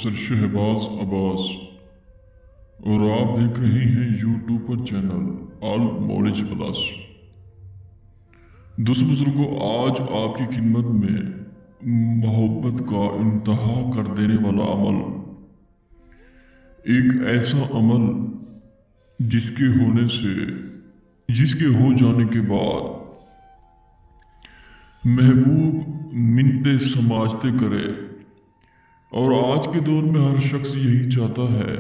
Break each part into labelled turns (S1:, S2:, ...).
S1: Professor Shahbaz Abbas और आप देख रहे हैं यूट्यूब पर चैनल ऑल नॉलेज प्लस। दोस्तों बुजुर्गों, आज आपकी खिदमत में मोहब्बत का इंतहा कर देने वाला अमल, एक ऐसा अमल जिसके हो जाने के बाद महबूब मिन्नतें समाजते करे। और आज के दौर में हर शख्स यही चाहता है,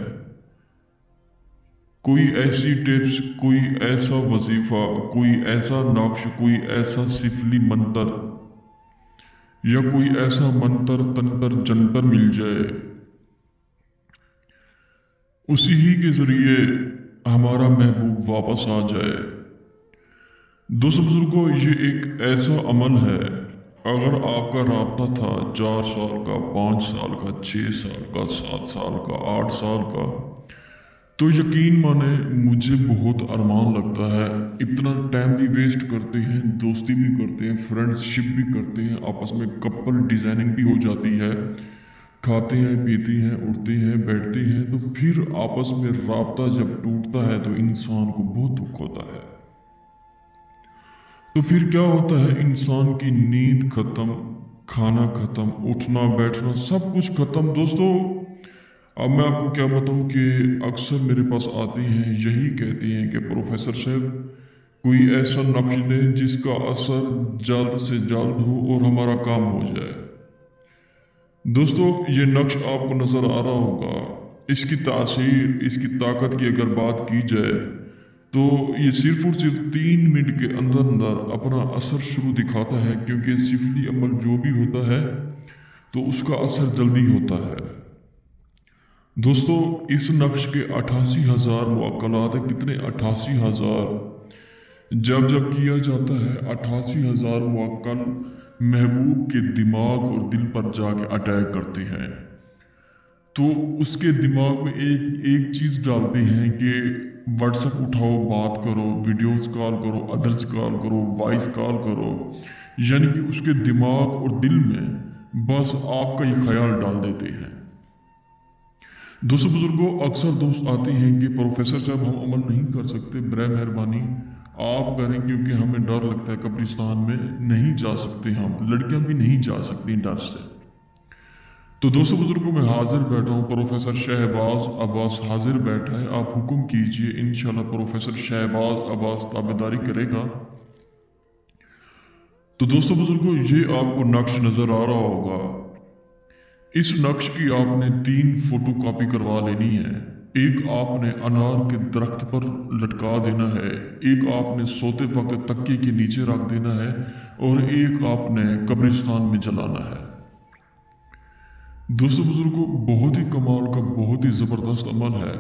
S1: कोई ऐसी टिप्स, कोई ऐसा वजीफा, कोई ऐसा नक्श, कोई ऐसा सिफली मंतर या कोई ऐसा मंतर तंतर जंतर मिल जाए, उसी ही के जरिए हमारा महबूब वापस आ जाए। दोस्तों बुजुर्गों, ये एक ऐसा अमल है, अगर आपका राब्ता था 4 साल का, 5 साल का, 6 साल का, 7 साल का, 8 साल का, तो यकीन माने मुझे बहुत अरमान लगता है। इतना टाइम भी वेस्ट करते हैं, दोस्ती भी करते हैं, फ्रेंडशिप भी करते हैं, आपस में कपल डिजाइनिंग भी हो जाती है, खाते हैं, पीते हैं, उठते हैं, बैठते हैं, तो फिर आपस में राब्ता जब टूटता है तो इंसान को बहुत दुख होता है। तो फिर क्या होता है, इंसान की नींद खत्म, खाना खत्म, उठना बैठना सब कुछ खत्म। दोस्तों अब मैं आपको क्या बताऊं कि अक्सर मेरे पास आती हैं, यही कहती हैं कि प्रोफेसर साहब कोई ऐसा नक्श दें जिसका असर जल्द से जल्द हो और हमारा काम हो जाए। दोस्तों ये नक्श आपको नजर आ रहा होगा, इसकी तासीर, इसकी ताकत की अगर बात की जाए तो ये सिर्फ और सिर्फ 3 मिनट के अंदर अंदर अपना असर शुरू दिखाता है, क्योंकि सिफली अमल जो भी होता है तो उसका असर जल्दी होता है। दोस्तों इस नक्श के 88,000 मुअक्कलात है। कितने? 88,000। जब किया जाता है 88,000 मुअक्कल महबूब के दिमाग और दिल पर जाके अटैक करते हैं। तो उसके दिमाग में एक चीज डालते हैं कि व्हाट्सएप उठाओ, बात करो, वीडियोस कॉल करो, अदर्स कॉल करो, वॉइस कॉल करो, यानी कि उसके दिमाग और दिल में बस आपका ही ख्याल डाल देते हैं। दोस्तों बुजुर्गों, अक्सर दोस्त आते हैं कि प्रोफेसर साहब हम अमल नहीं कर सकते, बराए मेहरबानी आप करें, क्योंकि हमें डर लगता है, कब्रिस्तान में नहीं जा सकते, हम लड़कियां भी नहीं जा सकती डर से। तो दोस्तों बुजुर्गों, मैं हाजिर बैठा हूँ, प्रोफेसर शहबाज अब्बास हाजिर बैठा है, आप हुक्म कीजिए, इंशाल्लाह प्रोफेसर शहबाज अब्बास ताबेदारी करेगा। तो दोस्तों बुजुर्गों, ये आपको नक्श नजर आ रहा होगा। इस नक्श की आपने 3 फोटो कॉपी करवा लेनी है। एक आपने अनार के दरख्त पर लटका देना है, एक आपने सोते वक्त तकिए के नीचे रख देना है, और एक आपने कब्रिस्तान में जलाना है। दोस्तों बुजुर्गों, बहुत ही कमाल का, बहुत ही जबरदस्त अमल है।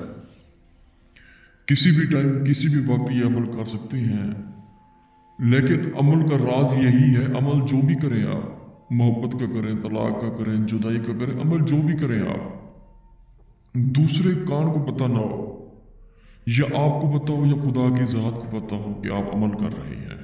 S1: किसी भी टाइम, किसी भी वक्त ये अमल कर सकते हैं, लेकिन अमल का राज यही है, अमल जो भी करें आप, मोहब्बत का करें, तलाक का करें, जुदाई का करें, अमल जो भी करें आप, दूसरे कान को पता ना हो, या आपको पता हो या खुदा की जात को पता हो कि आप अमल कर रहे हैं।